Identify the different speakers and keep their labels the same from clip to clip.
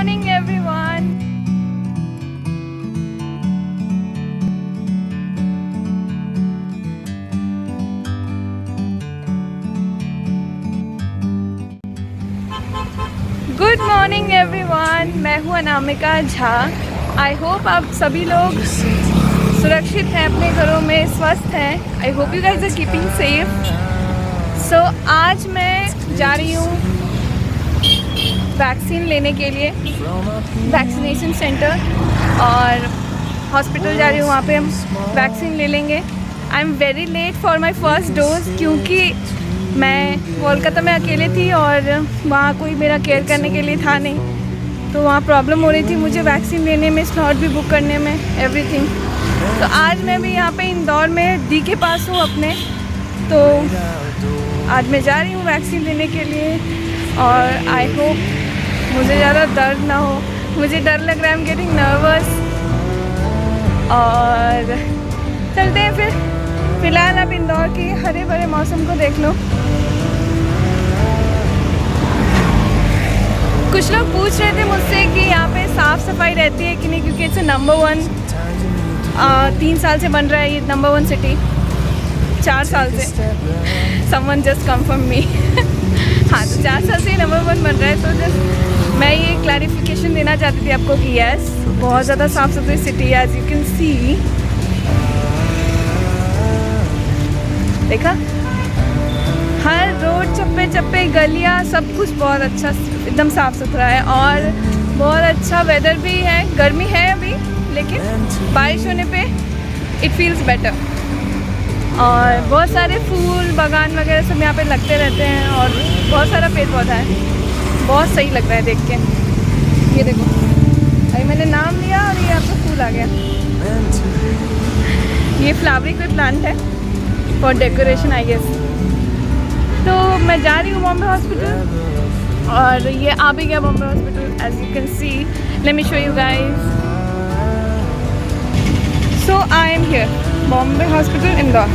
Speaker 1: morning everyone. Good morning everyone, मैं हूँ Anamika Jha. I hope आप सभी लोग सुरक्षित हैं, अपने घरों में स्वस्थ हैं। I hope you guys are keeping safe. So आज मैं जा रही हूँ वैक्सीन लेने के लिए, वैक्सीनेशन सेंटर और हॉस्पिटल जा रही हूँ। वहाँ पे हम वैक्सीन ले लेंगे। I am very late for my first dose, क्योंकि मैं कोलकाता में अकेले थी और वहाँ कोई मेरा केयर करने के लिए था नहीं, तो वहाँ प्रॉब्लम हो रही थी मुझे वैक्सीन लेने में, स्लॉट भी बुक करने में, एवरीथिंग। तो आज मैं भी यहाँ पे इंदौर में डी के पास हूँ अपने, तो आज मैं जा रही हूँ वैक्सीन लेने के लिए। और आई होप मुझे ज़्यादा दर्द ना हो, मुझे डर लग रहा है, आई एम गेटिंग नर्वस। और चलते हैं फिर। फ़िलहाल आप इंदौर के हरे भरे मौसम को देख लो। कुछ लोग पूछ रहे थे मुझसे कि यहाँ पे साफ़ सफाई रहती है कि नहीं, क्योंकि इट्स नंबर 1 3 साल से बन रहा है ये नंबर 1 सिटी, 4 साल से। समवन जस्ट कन्फर्म मी। हाँ, तो 4 साल से नंबर 1 बन रहा है। तो जस्ट मैं ये क्लैरिफिकेशन देना चाहती थी आपको कि यस, बहुत ज़्यादा साफ़ सुथरी सिटी है, एज यू कैन सी। देखा, हर रोड, चप्पे चप्पे, गलियाँ, सब कुछ बहुत अच्छा, एकदम साफ़ सुथरा है। और बहुत अच्छा वेदर भी है। गर्मी है अभी, लेकिन बारिश होने पे इट फील्स बेटर। और बहुत सारे फूल बागान वगैरह सब यहाँ पे लगते रहते हैं और बहुत सारा पेड़ पौधा है। बहुत सही लग रहा है देख के। ये देखो, अभी मैंने नाम लिया और ये आपको फूल आ गया। ये फ्लावरिंग कोई प्लांट है फॉर डेकोरेशन आई गेस। तो मैं जा रही हूँ बॉम्बे हॉस्पिटल और ये आ भी गया Bombay hospital, as you can see. Let me show you guys. So I am here, Bombay hospital Indore.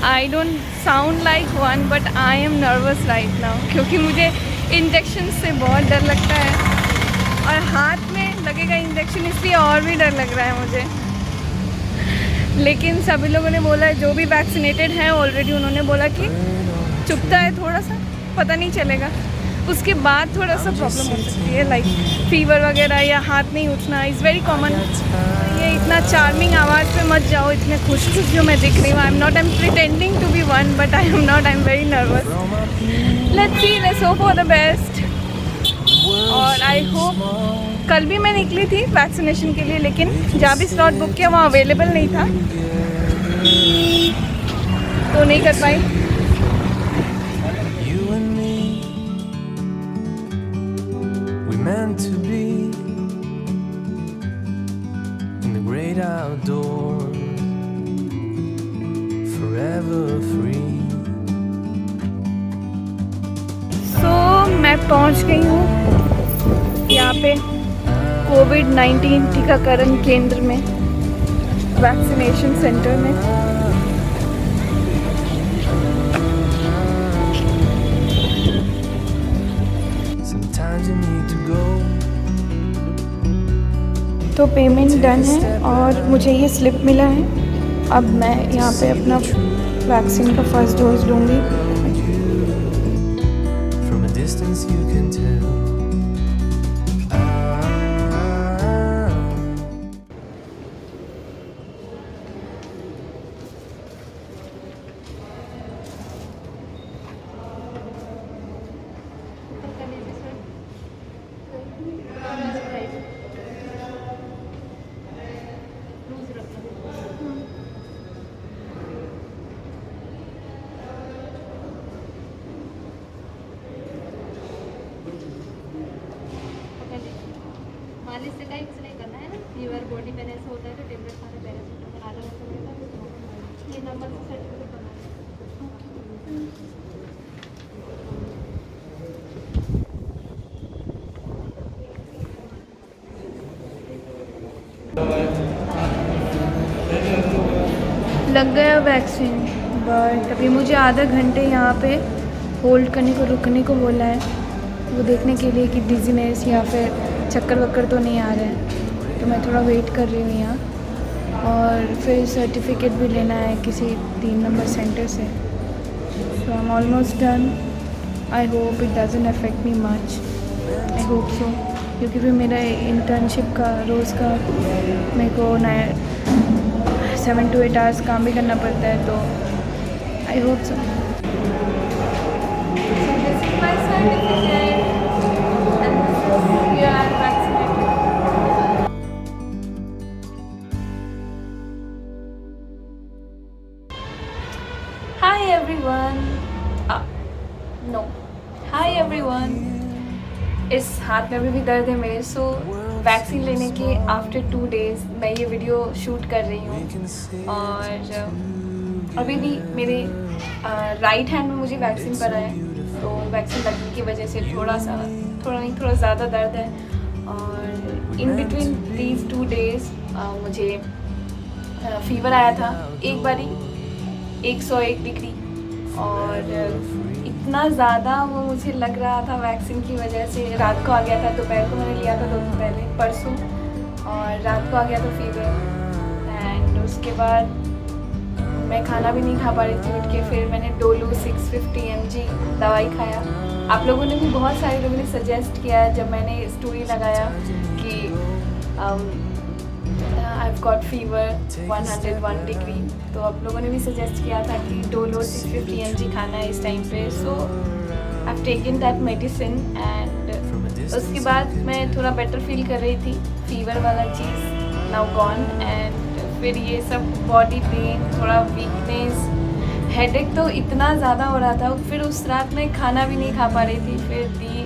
Speaker 1: I don't sound like one, but I am nervous right now, क्योंकि मुझे इंजेक्शन से बहुत डर लगता है और हाथ में लगेगा इंजेक्शन, इसलिए और भी डर लग रहा है मुझे। लेकिन सभी लोगों ने बोला है, जो भी वैक्सीनेटेड हैं ऑलरेडी, उन्होंने बोला कि चुभता है थोड़ा सा, पता नहीं चलेगा, उसके बाद थोड़ा सा प्रॉब्लम हो सकती है, लाइक फीवर वगैरह या हाथ नहीं उठना, इज़ वेरी कॉमन। ये इतना चार्मिंग आवाज़ पे मत जाओ, इतने खुश खुश जो मैं दिख रही हूँ। I am not, I am pretending to be one, but I am not, I am very nervous. Let's see, let's hope for the best. और आई होप, कल भी मैं निकली थी वैक्सीनेशन के लिए, लेकिन जहाँ भी स्लॉट बुक किया वहाँ अवेलेबल नहीं था, तो नहीं कर पाई।
Speaker 2: Meant to be in the great outdoors, forever free.
Speaker 1: So मैं पहुंच गई हूँ यहाँ पे कोविड-19 टीकाकरण केंद्र में, वैक्सीनेशन सेंटर में। तो पेमेंट डन है और मुझे ये स्लिप मिला है। अब मैं यहाँ पे अपना वैक्सीन का फर्स्ट डोज लूँगी।
Speaker 3: मालिश से कहीं कुछ नहीं करना है ना, फीवर बॉडी में ऐसा होता है तो टेबलेट खाना, पैरासीटामोल आधा होता है। ये नंबर से सर्टिफिकेट बना
Speaker 1: लग गया वैक्सीन, बट अभी मुझे आधा घंटे यहाँ पे होल्ड करने को, रुकने को बोला है, वो देखने के लिए कि डिजीनेस या फिर चक्कर वक्कर तो नहीं आ रहे हैं। तो मैं थोड़ा वेट कर रही हूँ यहाँ, और फिर सर्टिफिकेट भी लेना है किसी 3 नंबर सेंटर से। So I am almost done. I hope it doesn't affect me much, I hope so, क्योंकि फिर मेरा इंटर्नशिप का रोज़ का मेरे को 7 to 8 आवर्स काम भी करना पड़ता है, तो आई होप सो। Hi everyone. No. Hi everyone. इस हाथ में भी दर्द है मेरे, सो वैक्सीन लेने के आफ्टर 2 days मैं ये वीडियो शूट कर रही हूँ। और अभी भी मेरे राइट हैंड में मुझे वैक्सीन पड़ा है, तो वैक्सीन लगने की वजह से थोड़ा ज़्यादा दर्द है। और इन बिटवीन दीज 2 days मुझे फीवर आया था एक बारी 101 डिग्री, और इतना ज़्यादा वो मुझे लग रहा था वैक्सीन की वजह से। रात को आ गया था, दोपहर को मैंने लिया था 2 दिन पहले, परसों, और रात को आ गया था फीवर। एंड उसके बाद मैं खाना भी नहीं खा पा रही थी उठ के। फिर मैंने डोलो 650 mg दवाई खाया। आप लोगों ने भी, बहुत सारे लोगों ने सजेस्ट किया जब मैंने स्टोरी लगाया कि I've got fever 101 डिग्री, तो आप लोगों ने भी सजेस्ट किया था कि डोलो 650 mg खाना है इस टाइम पे। सो I've taken that medicine, and उसके बाद मैं थोड़ा बेटर फील कर रही थी। फीवर वाला चीज़ नाउ गॉन, एंड फिर ये सब बॉडी पेन, थोड़ा वीकनेस, हेडेक तो इतना ज़्यादा हो रहा था। फिर उस रात में खाना भी नहीं खा पा रही थी। फिर दी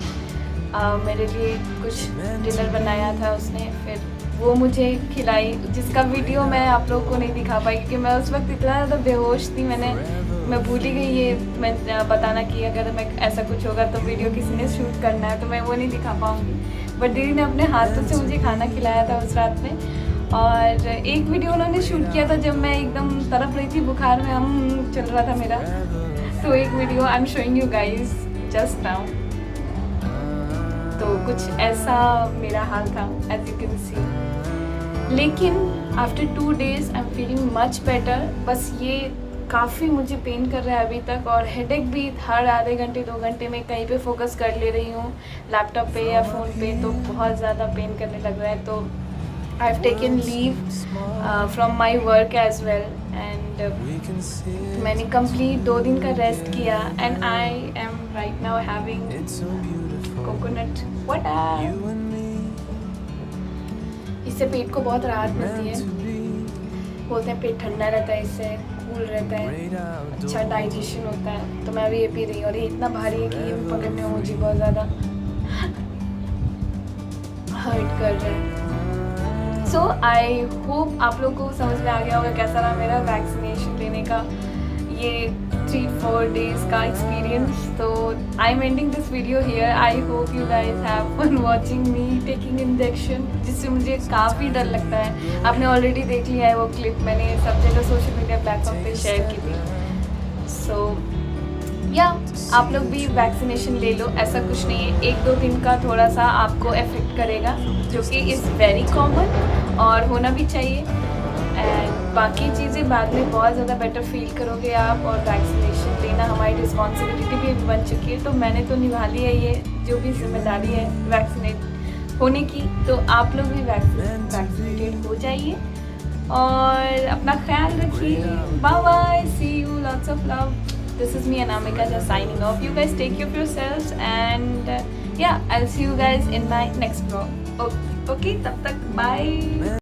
Speaker 1: मेरे लिए कुछ डिनर बनाया था उसने, फिर वो मुझे खिलाई, जिसका वीडियो मैं आप लोगों को नहीं दिखा पाई क्योंकि मैं उस वक्त इतना ज़्यादा बेहोश थी। मैं भूल ही गई ये मैं बताना कि अगर मैं ऐसा कुछ होगा तो वीडियो किसी ने शूट करना है, तो मैं वो नहीं दिखा पाऊँगी। बट दीदी ने अपने हाथों से मुझे खाना खिलाया था उस रात में। और एक वीडियो उन्होंने शूट किया था जब मैं एकदम तड़प रही थी, बुखार में हम चल रहा था मेरा, तो एक video I am showing you guys just now. तो कुछ ऐसा मेरा हाल था, एज यू कैन सी। लेकिन after 2 days I am feeling much better. बस ये काफ़ी मुझे पेन कर रहा है अभी तक, और हेडेक भी हर आधे घंटे 2 घंटे में कहीं पे फोकस कर ले रही हूँ, लैपटॉप पे या फ़ोन पे, तो बहुत ज़्यादा पेन करने लग रहा है। तो I have taken leave from my work as well, and मैंने कंप्लीट 2 दिन का रेस्ट किया, and I am right now having coconut water. इससे पेट को बहुत राहत मिलती है, बोलते हैं पेट ठंडा रहता है, इससे कूल रहता है, अच्छा डाइजेशन होता है। तो मैं अभी ये पी रही हूँ, और ये इतना भारी है कि ये पकड़ने में मुझे बहुत ज़्यादा हर्ट कर रहा है। सो आई होप आप लोग को समझ में आ गया होगा कैसा रहा मेरा वैक्सीनेशन लेने का ये 3-4 days का एक्सपीरियंस। तो I am ending this video here. I hope you guys have fun watching me taking injection, जिससे मुझे काफ़ी डर लगता है। आपने ऑलरेडी देख लिया है वो क्लिप, मैंने सब जगह सोशल मीडिया प्लेटफॉर्म पे शेयर की थी। सो या आप लोग भी वैक्सीनेशन ले लो, ऐसा कुछ नहीं है। 1-2 दिन का थोड़ा सा आपको इफेक्ट करेगा, जो कि इज़ वेरी कॉमन और होना भी चाहिए। एंड बाकी चीज़ें बाद में बहुत ज़्यादा बेटर फील करोगे आप, और वैक्सीनेशन लेना हमारी रिस्पॉन्सिबिलिटी भी बन चुकी है। तो मैंने तो निभा ली है ये जो भी जिम्मेदारी है वैक्सीनेट होने की। तो आप लोग भी वैक्सीनेटेड हो जाइए और अपना ख्याल रखिए। Bye bye, see you, lots of love. This is me, Anamika, just signing off. You guys take care of yourselves, and yeah, I'll see you guys in my next vlog. Okay, tab tak, bye.